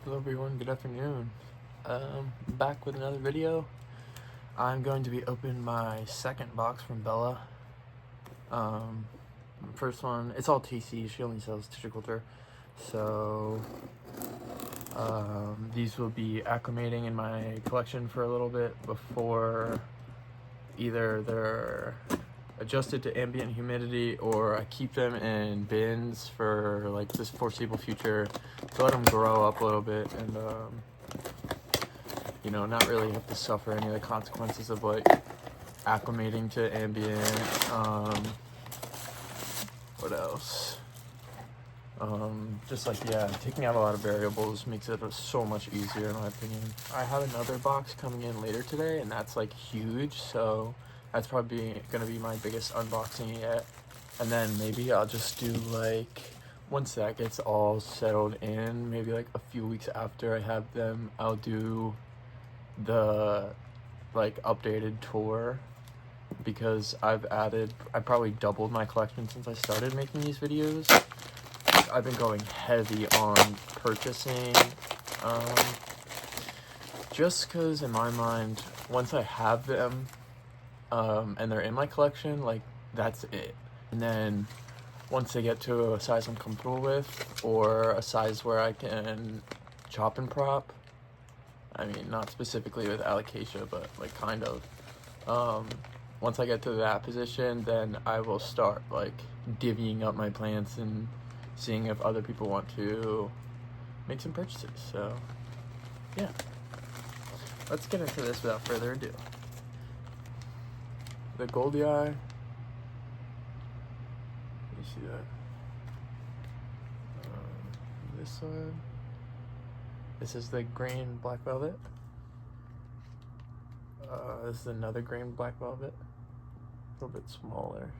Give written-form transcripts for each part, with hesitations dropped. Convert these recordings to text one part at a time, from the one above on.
Hello everyone, good afternoon. Back with another video. I'm going to be opening my second box from Bella. First one, it's all TC, she only sells tissue culture. So, these will be acclimating in my collection for a little bit before either they're adjusted to ambient humidity or I keep them in bins for like this foreseeable future to let them grow up a little bit and you know, not really have to suffer any of the consequences of like acclimating to ambient. What else? Just like, yeah, taking out a lot of variables makes it so much easier in my opinion. I have another box coming in later today and that's like huge, so that's probably gonna be my biggest unboxing yet. And then maybe I'll just do like, once that gets all settled in, maybe like a few weeks after I have them, I'll do the like updated tour, because I probably doubled my collection since I started making these videos. I've been going heavy on purchasing, just because in my mind, once I have them and they're in my collection, like that's it. And then once they get to a size I'm comfortable with, or a size where I can chop and prop, I mean, not specifically with alocasia, but like kind of. Once I get to that position, then I will start like divvying up my plants and seeing if other people want to make some purchases. So yeah, let's get into this without further ado. The Goldie Eye. You see that? This one. This is the green black velvet. This is another green black velvet, a little bit smaller.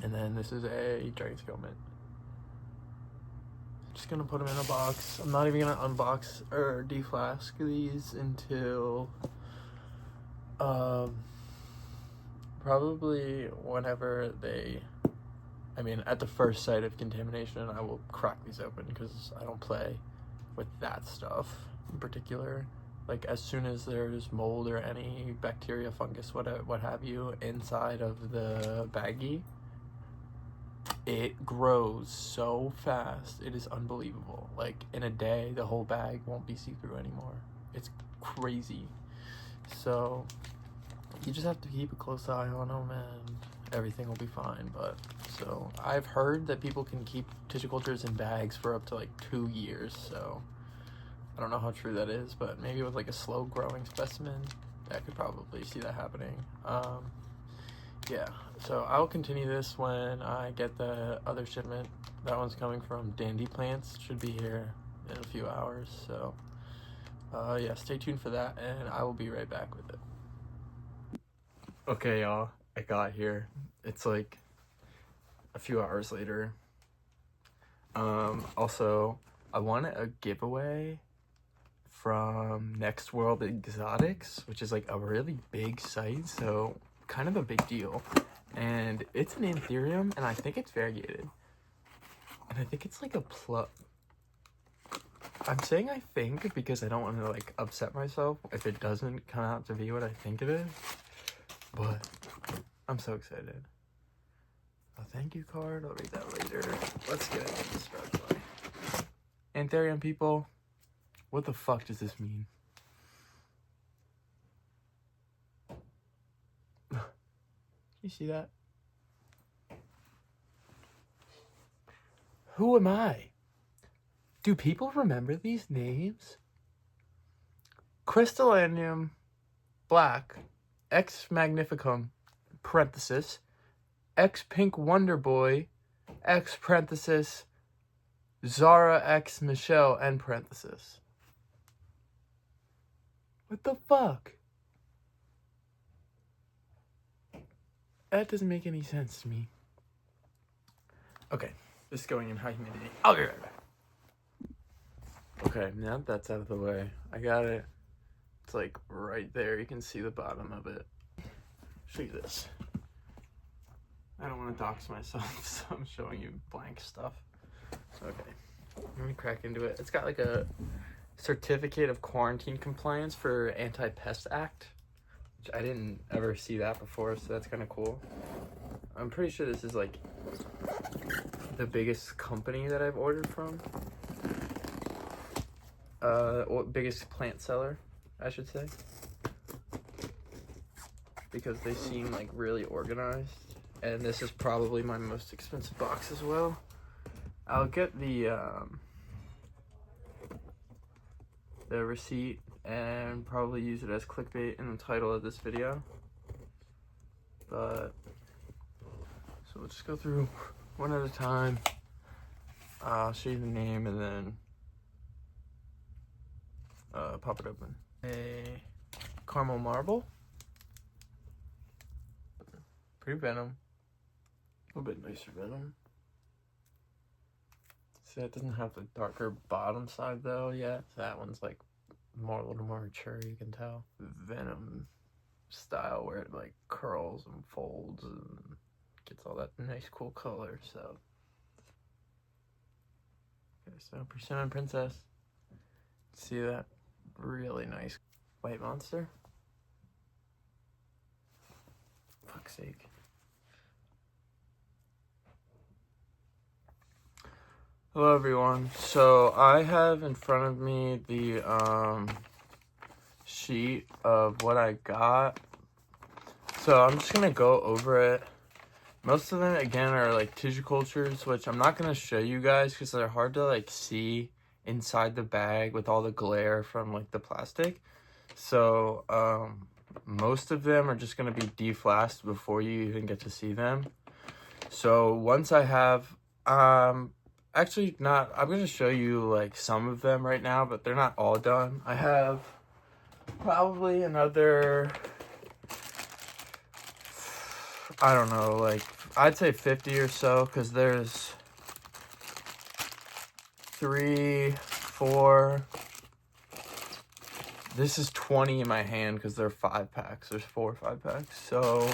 And then this is a dragon scale mint. Just gonna put them in a box. I'm not even gonna unbox or deflask these until probably whenever they, I mean, at the first sight of contamination, I will crack these open because I don't play with that stuff in particular. Like as soon as there's mold or any bacteria, fungus, what have you inside of the baggie, it grows so fast. It is unbelievable. Like in a day, the whole bag won't be see-through anymore. It's crazy. So you just have to keep a close eye on them and everything will be fine. But so I've heard that people can keep tissue cultures in bags for up to like 2 years. So I don't know how true that is, but maybe with like a slow growing specimen, I could probably see that happening. Yeah, so I'll continue this when I get the other shipment. That one's coming from Dandy Plants. Should be here in a few hours. So yeah, stay tuned for that and I will be right back with it. Okay, y'all, I got here. It's like a few hours later. Also, I won a giveaway from Next World Exotics, which is like a really big site, so kind of a big deal. And it's an anthurium, and I think it's variegated. And I think it's like a plug. I'm saying I think because I don't want to like upset myself if it doesn't come out to be what I think it is. But I'm so excited. A thank you card, I'll read that later. Let's get into this bad boy. Anthurium people, what the fuck does this mean? You see that? Who am I? Do people remember these names? Crystalanium Black, X Magnificum, parenthesis, X Pink Wonder Boy, X parenthesis, Zara X Michelle, end parenthesis. What the fuck? That doesn't make any sense to me. Okay, this is going in high humidity. I'll be right back. Okay, now that that's out of the way, I got it. It's like right there. You can see the bottom of it. Show you this. I don't want to dox myself, so I'm showing you blank stuff. Okay, Let me crack into it. It's got like a certificate of quarantine compliance for Anti-Pest Act, which I didn't ever see that before, so that's kind of cool. I'm pretty sure this is like the biggest company that I've ordered from. Biggest plant seller, I should say, because they seem like really organized. And this is probably my most expensive box as well. I'll get the receipt and probably use it as clickbait in the title of this video. But so we'll just go through one at a time. I'll show you the name and then pop it open. A caramel marble. Pretty venom. A little bit nicer venom. See, that doesn't have the darker bottom side though yet. That one's like a little more mature, you can tell. Venom style where it like curls and folds and gets all that nice cool color. So okay, so Persimmon Princess. See that? Really nice white monster. Fuck's sake. Hello everyone. So I have in front of me the sheet of what I got. So I'm just gonna go over it. Most of them again are like tissue cultures, which I'm not gonna show you guys because they're hard to like see inside the bag with all the glare from like the plastic. So most of them are just gonna be deflasked before you even get to see them. So once I have actually not, I'm gonna show you like some of them right now, but they're not all done. I have probably another, I don't know, like I'd say 50 or so, because there's 3, 4, this is 20 in my hand because they're 5-packs. There's 4 or 5-packs. So,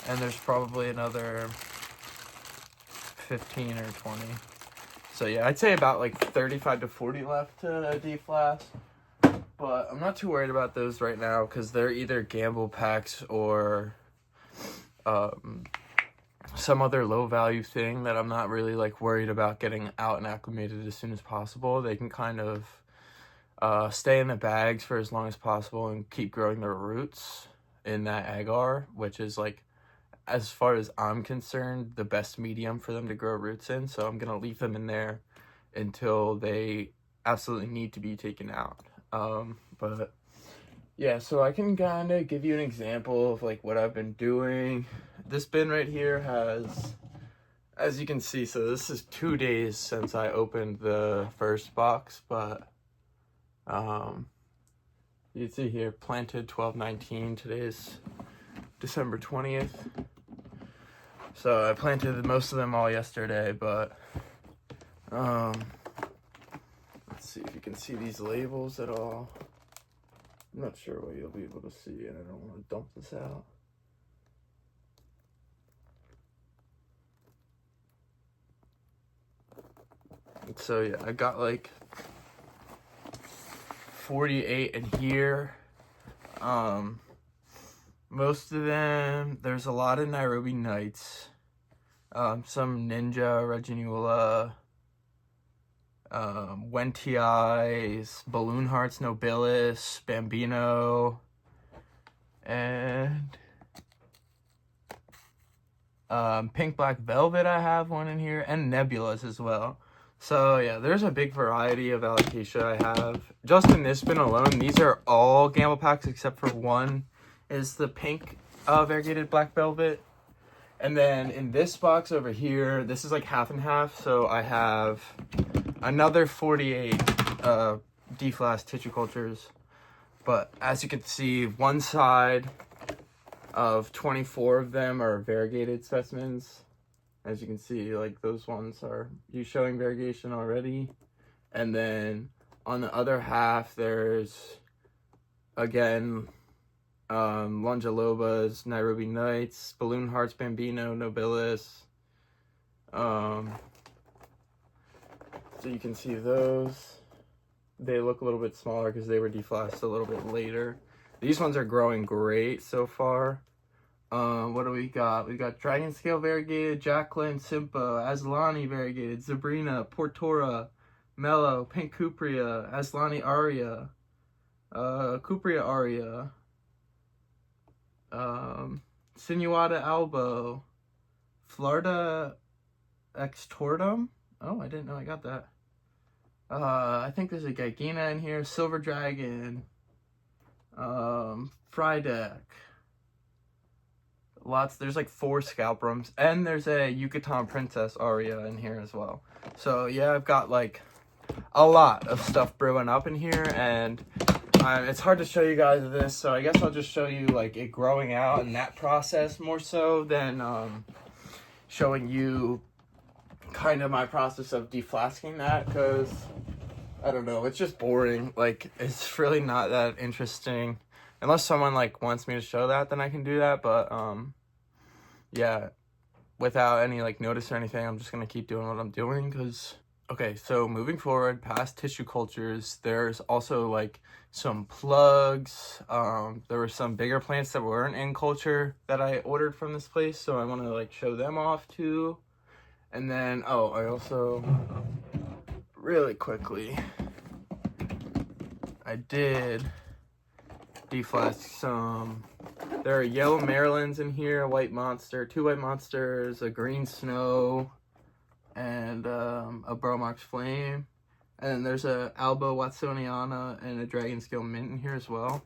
and there's probably another 15 or 20. So yeah, I'd say about like 35 to 40 left to deflask. But I'm not too worried about those right now because they're either gamble packs or some other low value thing that I'm not really like worried about getting out and acclimated as soon as possible. They can kind of stay in the bags for as long as possible and keep growing their roots in that agar, which is like, as far as I'm concerned, the best medium for them to grow roots in. So I'm gonna leave them in there until they absolutely need to be taken out. But yeah, so I can kind of give you an example of like what I've been doing. This bin right here has, as you can see, so this is 2 days since I opened the first box, but you can see here, planted 12/19. Today is December 20th. So I planted most of them all yesterday, but let's see if you can see these labels at all. I'm not sure what you'll be able to see, and I don't want to dump this out. So yeah, I got like 48 in here. Most of them, there's a lot of Nairobi Nights, some Ninja, Reginula, Wentiais, Balloon Hearts Nobilis, Bambino, and Pink Black Velvet. I have one in here, and Nebulas as well. So yeah, there's a big variety of alopecia I have. Just in this bin alone, these are all gamble packs except for one is the pink variegated black velvet. And then in this box over here, this is like half and half. So I have another 48 deflask tissue cultures. But as you can see, one side of 24 of them are variegated specimens. As you can see, like those ones are showing variegation already. And then on the other half, there's again Longelobas, Nairobi Nights, Balloon Hearts, Bambino, Nobilis, So you can see those. They look a little bit smaller because they were deflowered a little bit later. These ones are growing great so far. What do we got? We got Dragon Scale Variegated, Jacqueline, Simpa, Aslani Variegated, Zabrina, Portora, Mellow, Pink Cupria, Aslani Aria, Cupria Aria, Sinuata Albo, Florida Extortum. Oh, I didn't know I got that. I think there's a Gagina in here, Silver Dragon, Frydeck. There's like 4 Scalprums, and there's a Yucatan Princess Aria in here as well. So yeah, I've got like a lot of stuff brewing up in here, and it's hard to show you guys this, so I guess I'll just show you like it growing out and that process more so than showing you kind of my process of deflasking that, because I don't know, it's just boring. Like, it's really not that interesting unless someone like wants me to show that, then I can do that. But yeah, without any like notice or anything, I'm just gonna keep doing what I'm doing. Because okay, so moving forward past tissue cultures, there's also like some plugs. There were some bigger plants that weren't in culture that I ordered from this place, so I want to like show them off too. And then I also really quickly, I did deflask some. There are yellow Marylands in here, a white monster, 2 white monsters, a green snow, and a Bromox flame. And then there's a Alba Watsoniana and a Dragon Scale mint in here as well.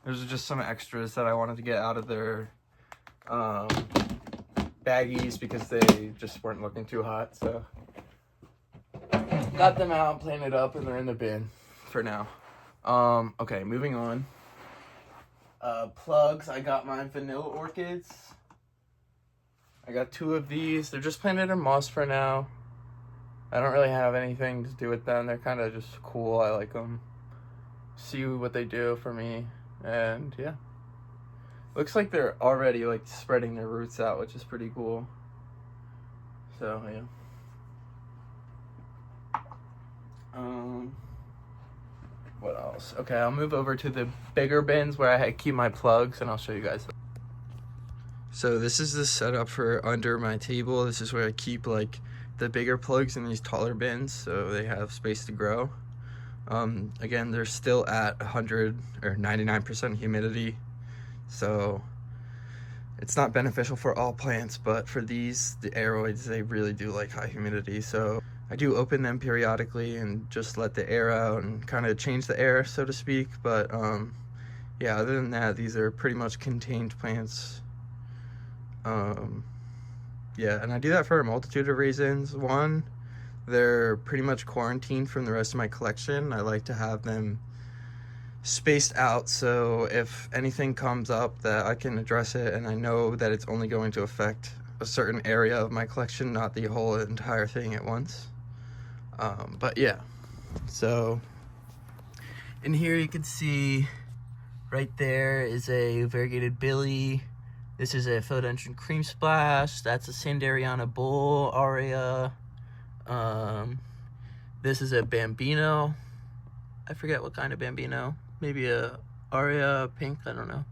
There's just some extras that I wanted to get out of their baggies because they just weren't looking too hot. So got them out, planted up, and they're in the bin for now. Okay, moving on. Plugs, I got my vanilla orchids. I got 2 of these. They're just planted in moss for now. I don't really have anything to do with them. They're kind of just cool. I like them. See what they do for me. And yeah. Looks like they're already like spreading their roots out, which is pretty cool. So yeah. What else? Okay, I'll move over to the bigger bins where I keep my plugs, and I'll show you guys. So this is the setup for under my table. This is where I keep like the bigger plugs in these taller bins, so they have space to grow. Again, they're still at 100 or 99% humidity, so it's not beneficial for all plants, but for these, the aroids, they really do like high humidity. So I do open them periodically and just let the air out and kind of change the air, so to speak. But yeah, other than that, these are pretty much contained plants. Yeah, and I do that for a multitude of reasons. One, they're pretty much quarantined from the rest of my collection. I like to have them spaced out, so if anything comes up that I can address it, and I know that it's only going to affect a certain area of my collection, not the whole entire thing at once. But yeah, so in here you can see right there is a variegated Billy. This is a Philodendron Cream Splash. That's a Sandariana Bull Aria. This is a Bambino. I forget what kind of Bambino. Maybe a Aria Pink, I don't know.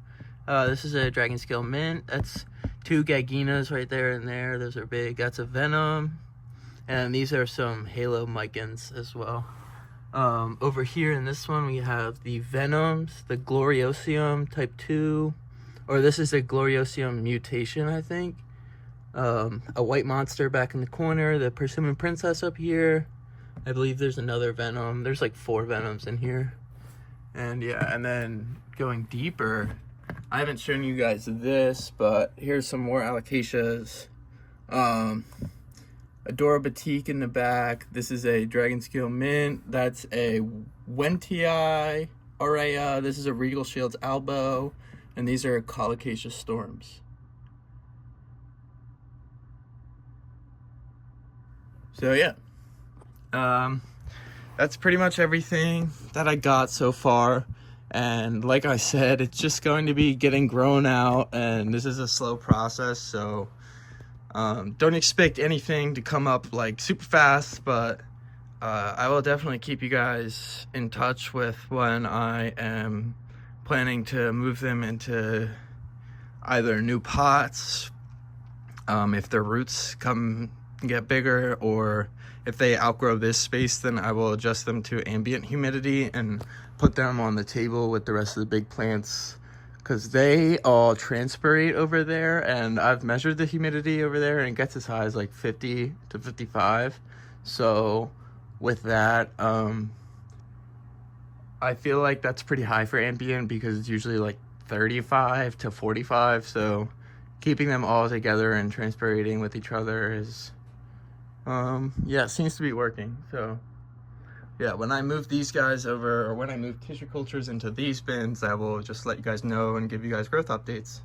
This is a Dragon Scale Mint. That's 2 Gaginas right there and there. Those are big. That's a Venom. And these are some Halo Mycans as well. Over here in this one, we have the Venoms, the Gloriosium Type 2. Or this is a Gloriosium mutation, I think. A white monster back in the corner, the Persimmon Princess up here. I believe there's another Venom. There's like 4 Venoms in here. And yeah, and then going deeper, I haven't shown you guys this, but here's some more Alocasias. Adora Batik in the back. This is a Dragon Scale Mint. That's a Wentii Aurea. This is a Regal Shields Albo. And these are Colocasia Storms. So yeah, that's pretty much everything that I got so far. And like I said, it's just going to be getting grown out, and this is a slow process. So don't expect anything to come up like super fast, but I will definitely keep you guys in touch with when I am planning to move them into either new pots, if their roots get bigger, or if they outgrow this space, then I will adjust them to ambient humidity and put them on the table with the rest of the big plants, because they all transpirate over there, and I've measured the humidity over there and it gets as high as like 50 to 55. So with that, I feel like that's pretty high for ambient because it's usually like 35 to 45. So keeping them all together and transpirating with each other is, yeah, it seems to be working. So yeah, when I move these guys over, or when I move tissue cultures into these bins, I will just let you guys know and give you guys growth updates.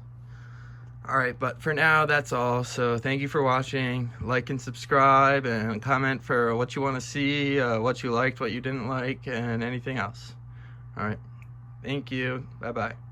All right, but for now, that's all. So thank you for watching. Like and subscribe and comment for what you want to see, what you liked, what you didn't like, and anything else. All right, thank you. Bye-bye.